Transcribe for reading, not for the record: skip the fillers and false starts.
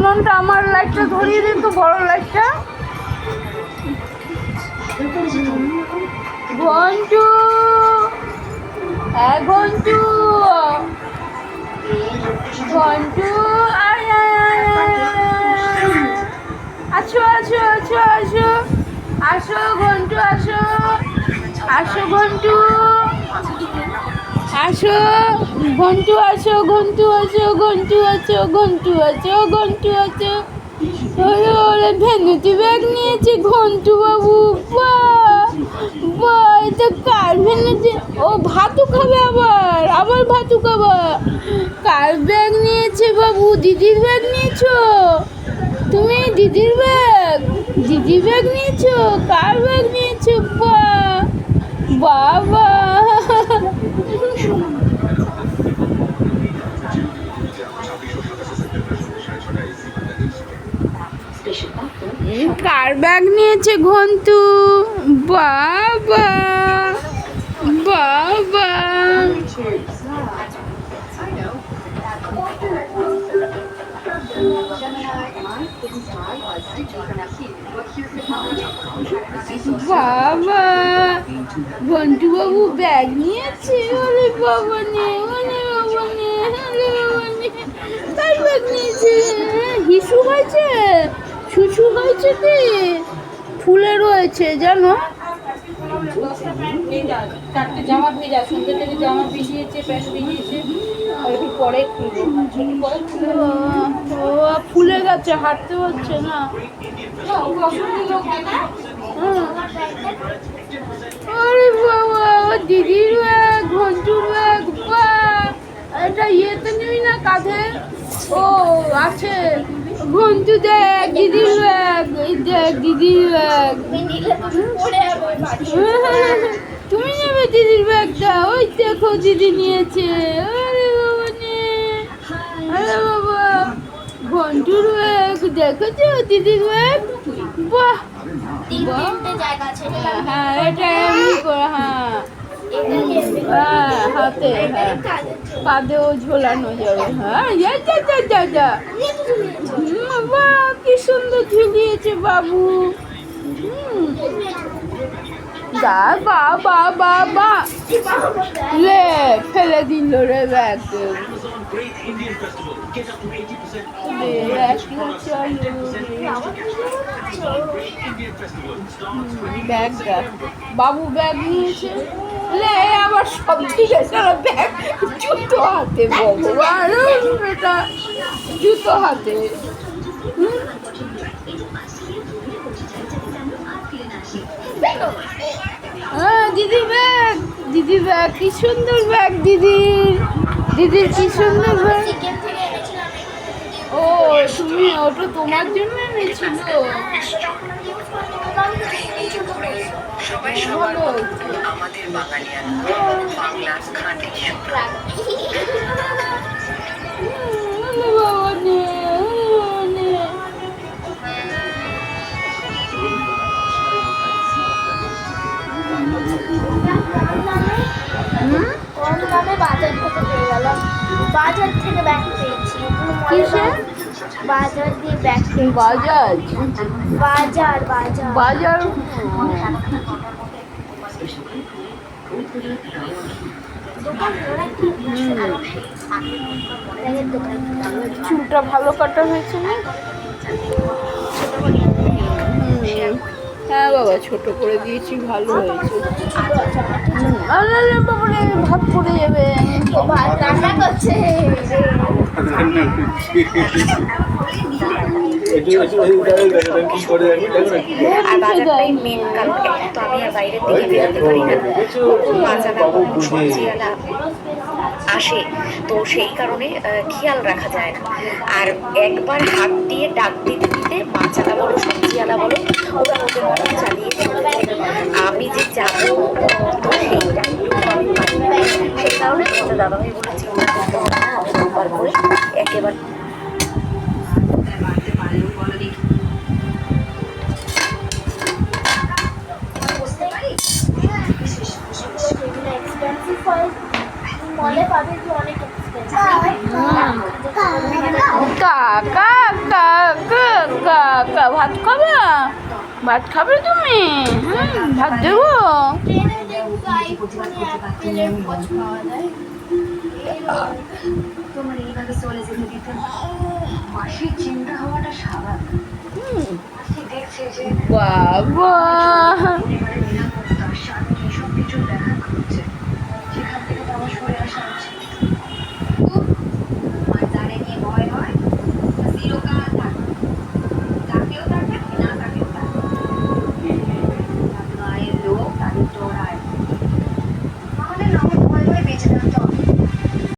ননটা আমার লাইটটা ধরিয়ে দিন তো, বড় লাইটটা। ঘন্টু, ঘন্টু, ঘন্টু, আসো আসো আসো আসো আসো ঘন্টু, আসো আসো ঘন্টু, আসো ঘন্টু, আসো ঘন্টু, আসো ঘন্টু, আসো ঘন্টু, আসো ঘন্টু, আসো। ওরে ভেনুটি ব্যাগ নিয়েছে ঘন্টু বাবু। বাহ বাহ, এটা কার ভেনুটি? ও ভাতু খাবে, আবার ভাতু খাবা। কার ব্যাগ নিয়েছে বাবু? দিদির ব্যাগ নিয়েছো তুমি? দিদির ব্যাগ, দিদির ব্যাগ নিয়েছো? কার ব্যাগ নিয়েছো? বাহ বাবা, কার ব্যাগ নিয়েছে ঘন্টু? বাবা বাবা, বাবা ঘন্টু বাবু ব্যাগ নিয়েছে। ওরে বাবা নে, ওরে বাবা নে, ওরে বাবা নে, কার ব্যাগ নিয়েছে? হিসু হয়েছে, শুশু হয়েছে কি ফুলে রয়েছে জানো? চারটে জামা ভেজা, সন্ধ্যে থেকে জামা ভিজিয়েছে, প্যান্ট ভিজিয়েছে, একটু পরে খুলবো। ও ফুলে গেছে, হাঁটতে পারছে না। আরে বাবা, দিদির ব্যাগ, ঘন্টুর ব্যাগ। বাহ, এটা ইয়েতে নিবি না কাঁধে? ও আছে। ঘন্টু দেখ দিদির ব্যাগ, এই দেখ দিদির ব্যাগ। তুমি নেবে দিদির ব্যাগটা? ওই দেখো দিদি নিয়েছে। আরে বাবা নে, আরে বাবা ঘন্টুর ব্যাগ দেখেছো? দিদির ব্যাগ। বাহ, হ্যাঁ এটা এমনি করে, হ্যাঁ হ্যাঁ হাতে, হ্যাঁ কাঁধেও ঝোলানো যাবে। হ্যাঁ যা যা যা যা যা। বাবা কি সুন্দর ঝুলিয়েছে বাবু। যা বাবা বাবা, লে ফেলে দিল রে ব্যাগ। ব্যাগটা বাবু ব্যাগ নিয়েছে। লে আবার সব দিকে সারা ব্যাগ, জুতো হাতে ভগবান, এটা জুতো হাতে। হ্যাঁ দিদি ব্যাগ, দিদি ব্যাগ, কি সুন্দর ব্যাগ দিদির, দিদির কি সুন্দর ব্যাগ। ও তুমি ওটা তোমার জন্য এনেছিল? ভালো আমাদের বাঙালিয়ানা বাংলার খাঁটি বাবা নে, বাজার থেকে ব্যাগ পেয়েছি। বাজার দিয়ে ব্যাগ পেয়েছি। বাজাজ, বাজার বাজার বাজার। চুলটা ভালো কাটা হয়েছে না? হ্যাঁ বাবা ছোট করে দিয়েছি, ভালো হয়েছে। বাবা ভাত পড়ে যাবে। ভাত রান্না করছে। আর বাজারটাই মেন কারণ তো আমি আর বাইরের দিকে বেরোতে পারি না, বাজারে সবজিওয়ালা আসে, তো সেই কারণে খেয়াল রাখা যায় না। আর একবার হাত দিয়ে ডাক দিতে দিতে মাছালা বলো সবজিওয়ালা বলো ওরা ওদের মতো চালিয়ে আমি যে যাবো তো সেইটা সেই কারণে তোমাদের দাদাভাই বলে চিন্তা করতে হবে না, আমি একবার করে একেবারে মলে পাবে কি অনেক এক্সপেন্সিভ। কাকা ভাত খাবে তুমি? হ্যাঁ, ভাত দেবো। ট্রেনে দেখবো আইফোনে এক প্লেট কোচ পাওয়া যায়। তোমার এইভাবে চলে যেতে দিতে মাসির চিন্তা হওয়াটা স্বাভাবিক। মাসি দেখছে যে বাবা